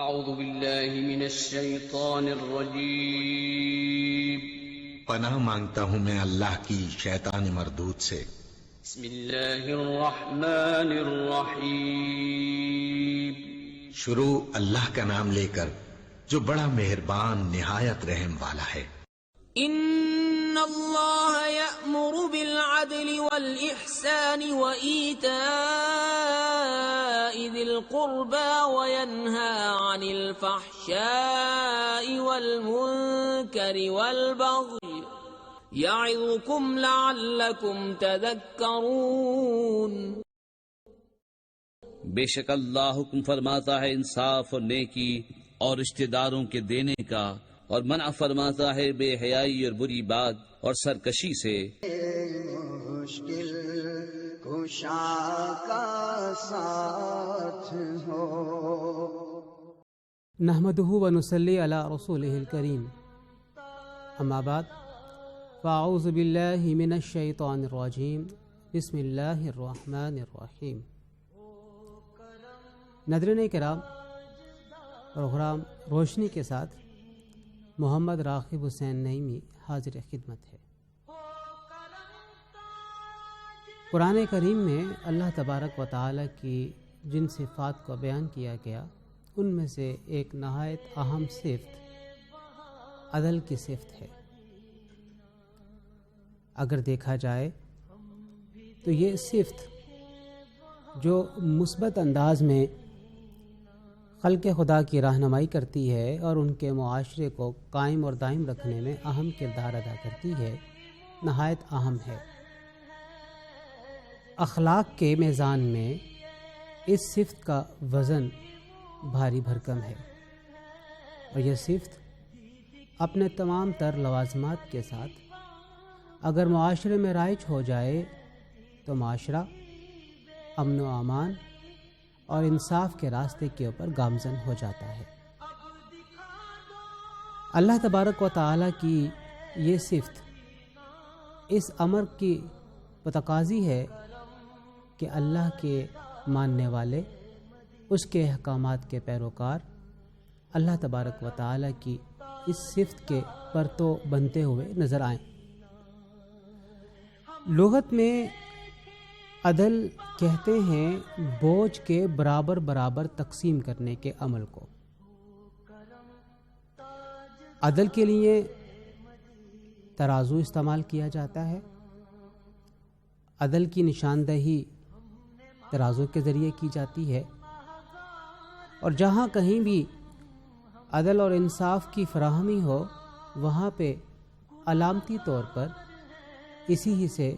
اعوذ باللہ من الشیطان الرجیم پناہ مانگتا ہوں میں اللہ کی شیطان مردود سے۔ بسم اللہ الرحمن الرحیم شروع اللہ کا نام لے کر جو بڑا مہربان نہایت رحم والا ہے۔ ان اللہ یأمر بالعدل والإحسان وإیتاء ذی القربى وینہى عن الفحشاء والمنکر والبغی یعظکم لعلکم تذکرون۔ بے شک اللہ حکم فرماتا ہے انصاف اور نیکی اور رشتہ داروں کے دینے کا، اور منع فرماتا ہے بے حیائی اور بری بات اور سرکشی سے۔ مشکل کشا کا ساتھ ہو۔ نحمدہ ونصلی علی رسولہ الکریم، اما بعد فاعوذ باللہ من الشیطان الرجیم، بسم اللہ الرحمن الرحیم۔ ناظرین کرام، پروگرام روشنی کے ساتھ محمد راغب حسین نعیمی حاضر خدمت ہے۔ قرآن کریم میں اللہ تبارک و تعالی کی جن صفات کو بیان کیا گیا ان میں سے ایک نہایت اہم صفت عدل کی صفت ہے۔ اگر دیکھا جائے تو یہ صفت جو مثبت انداز میں خلق خدا کی رہنمائی کرتی ہے اور ان کے معاشرے کو قائم اور دائم رکھنے میں اہم کردار ادا کرتی ہے، نہایت اہم ہے۔ اخلاق کے میزان میں اس صفت کا وزن بھاری بھرکم ہے، اور یہ صفت اپنے تمام تر لوازمات کے ساتھ اگر معاشرے میں رائج ہو جائے تو معاشرہ امن و امان اور انصاف کے راستے کے اوپر گامزن ہو جاتا ہے۔ اللہ تبارک و تعالی کی یہ صفت اس امر کی متقاضی ہے کہ اللہ کے ماننے والے، اس کے احکامات کے پیروکار اللہ تبارک و تعالی کی اس صفت کے پرتو بنتے ہوئے نظر آئیں۔ لغت میں عدل کہتے ہیں بوجھ کے برابر برابر تقسیم کرنے کے عمل کو۔ عدل کے لیے ترازو استعمال کیا جاتا ہے۔ عدل کی نشاندہی ترازو کے ذریعے کی جاتی ہے، اور جہاں کہیں بھی عدل اور انصاف کی فراہمی ہو وہاں پہ علامتی طور پر اسی ہی سے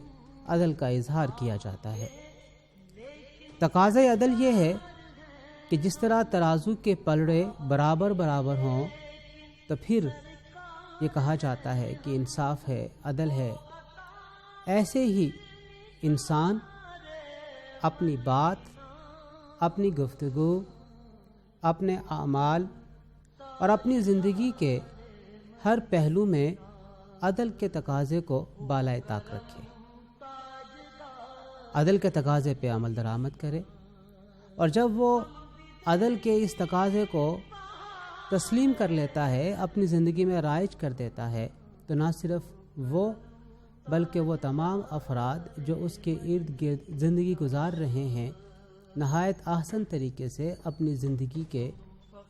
عدل کا اظہار کیا جاتا ہے۔ تقاضۂ عدل یہ ہے کہ جس طرح ترازو کے پلڑے برابر برابر ہوں تو پھر یہ کہا جاتا ہے کہ انصاف ہے، عدل ہے، ایسے ہی انسان اپنی بات، اپنی گفتگو، اپنے اعمال اور اپنی زندگی کے ہر پہلو میں عدل کے تقاضے کو بالائے طاق رکھے، عدل کے تقاضے پہ عمل درآمد کرے، اور جب وہ عدل کے اس تقاضے کو تسلیم کر لیتا ہے، اپنی زندگی میں رائج کر دیتا ہے، تو نہ صرف وہ بلکہ وہ تمام افراد جو اس کے ارد گرد زندگی گزار رہے ہیں نہایت احسن طریقے سے اپنی زندگی کے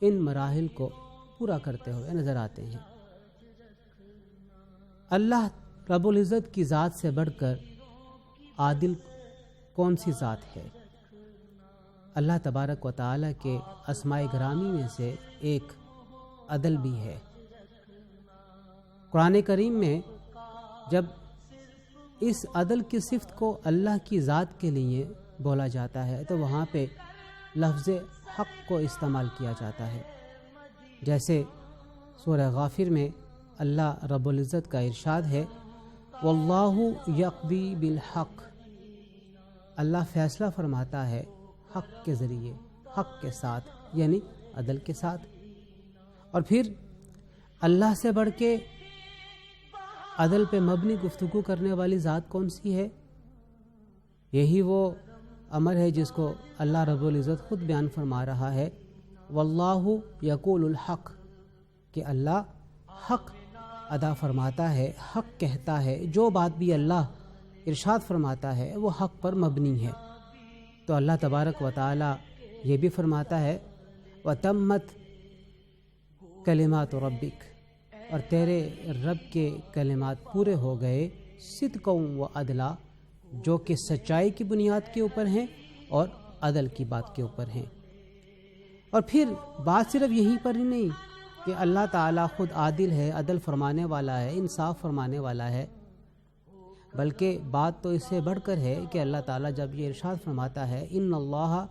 ان مراحل کو پورا کرتے ہوئے نظر آتے ہیں۔ اللہ رب العزت کی ذات سے بڑھ کر عادل کون سی ذات ہے؟ اللہ تبارک و تعالی کے اسماء گرامی میں سے ایک عدل بھی ہے۔ قرآن کریم میں جب اس عدل کی صفت کو اللہ کی ذات کے لیے بولا جاتا ہے تو وہاں پہ لفظ حق کو استعمال کیا جاتا ہے، جیسے سورہ غافر میں اللہ رب العزت کا ارشاد ہے واللہ یقضی بالحق، اللہ فیصلہ فرماتا ہے حق کے ذریعے، حق کے ساتھ، یعنی عدل کے ساتھ۔ اور پھر اللہ سے بڑھ کے عدل پہ مبنی گفتگو کرنے والی ذات کون سی ہے؟ یہی وہ امر ہے جس کو اللہ رب العزت خود بیان فرما رہا ہے واللہ یقول الحق، کہ اللہ حق ادا فرماتا ہے، حق کہتا ہے، جو بات بھی اللہ ارشاد فرماتا ہے وہ حق پر مبنی ہے۔ تو اللہ تبارک و تعالی یہ بھی فرماتا ہے وَتَمَّتْ کلمات ربک، اور تیرے رب کے کلمات پورے ہو گئے، صدقاً و عدلا، جو کہ سچائی کی بنیاد کے اوپر ہیں اور عدل کی بات کے اوپر ہیں۔ اور پھر بات صرف یہیں پر ہی نہیں کہ اللہ تعالیٰ خود عادل ہے، عدل فرمانے والا ہے، انصاف فرمانے والا ہے، بلکہ بات تو اس سے بڑھ کر ہے کہ اللہ تعالیٰ جب یہ ارشاد فرماتا ہے ان اللہ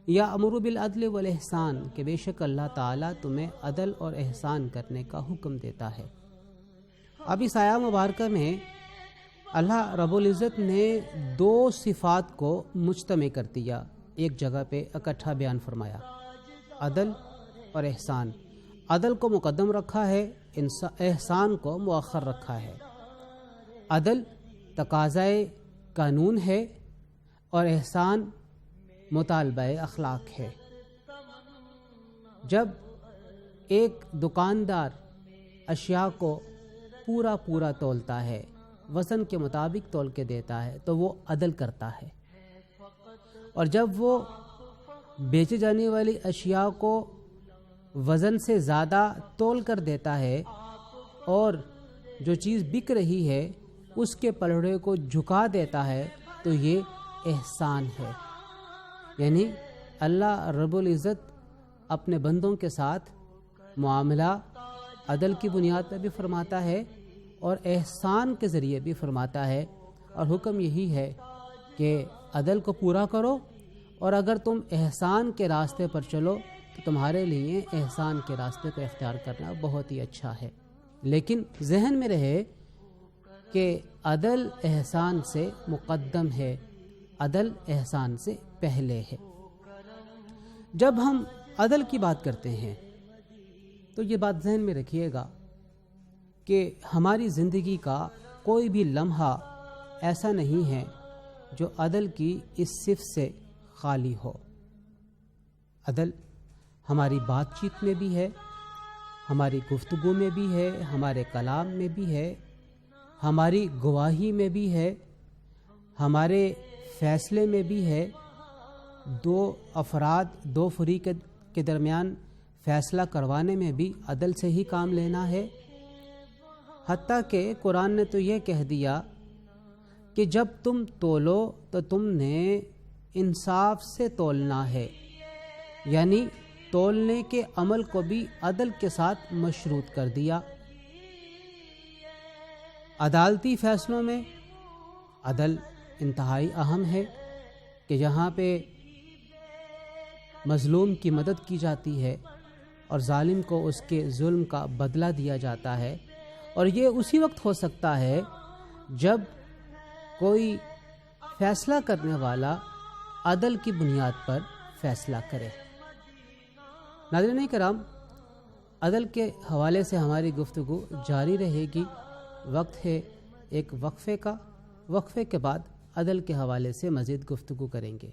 یأمر بالعدل والاحسان، کہ بے شک اللہ تعالیٰ تمہیں عدل اور احسان کرنے کا حکم دیتا ہے۔ اب اس آیہ مبارکہ میں اللہ رب العزت نے دو صفات کو مجتمع کر دیا، ایک جگہ پہ اکٹھا بیان فرمایا، عدل اور احسان۔ عدل کو مقدم رکھا ہے، احسان کو مؤخر رکھا ہے۔ عدل تقاضائے قانون ہے اور احسان مطالبہ اخلاق ہے۔ جب ایک دکاندار اشیاء کو پورا تولتا ہے، وزن کے مطابق تول کے دیتا ہے، تو وہ عدل کرتا ہے، اور جب وہ بیچے جانے والی اشیاء کو وزن سے زیادہ تول کر دیتا ہے اور جو چیز بک رہی ہے اس کے پلڑے کو جھکا دیتا ہے، تو یہ احسان ہے۔ یعنی اللہ رب العزت اپنے بندوں کے ساتھ معاملہ عدل کی بنیاد پر بھی فرماتا ہے اور احسان کے ذریعے بھی فرماتا ہے، اور حکم یہی ہے کہ عدل کو پورا کرو، اور اگر تم احسان کے راستے پر چلو تو تمہارے لیے احسان کے راستے کو اختیار کرنا بہت ہی اچھا ہے۔ لیکن ذہن میں رہے کہ عدل احسان سے مقدم ہے، عدل احسان سے پہلے ہے۔ جب ہم عدل کی بات کرتے ہیں تو یہ بات ذہن میں رکھیے گا کہ ہماری زندگی کا کوئی بھی لمحہ ایسا نہیں ہے جو عدل کی اس صفت سے خالی ہو۔ عدل ہماری بات چیت میں بھی ہے، ہماری گفتگو میں بھی ہے، ہمارے کلام میں بھی ہے، ہماری گواہی میں بھی ہے، ہمارے فیصلے میں بھی ہے، دو افراد دو فریق کے درمیان فیصلہ کروانے میں بھی عدل سے ہی کام لینا ہے۔ حتیٰ کہ قرآن نے تو یہ کہہ دیا کہ جب تم تولو تو تم نے انصاف سے تولنا ہے، یعنی تولنے کے عمل کو بھی عدل کے ساتھ مشروط کر دیا۔ عدالتی فیصلوں میں عدل انتہائی اہم ہے کہ جہاں پہ مظلوم کی مدد کی جاتی ہے اور ظالم کو اس کے ظلم کا بدلہ دیا جاتا ہے، اور یہ اسی وقت ہو سکتا ہے جب کوئی فیصلہ کرنے والا عدل کی بنیاد پر فیصلہ کرے۔ ناظرین کرام، عدل کے حوالے سے ہماری گفتگو جاری رہے گی۔ وقت ہے ایک وقفے کا، وقفے کے بعد عدل کے حوالے سے مزید گفتگو کریں گے۔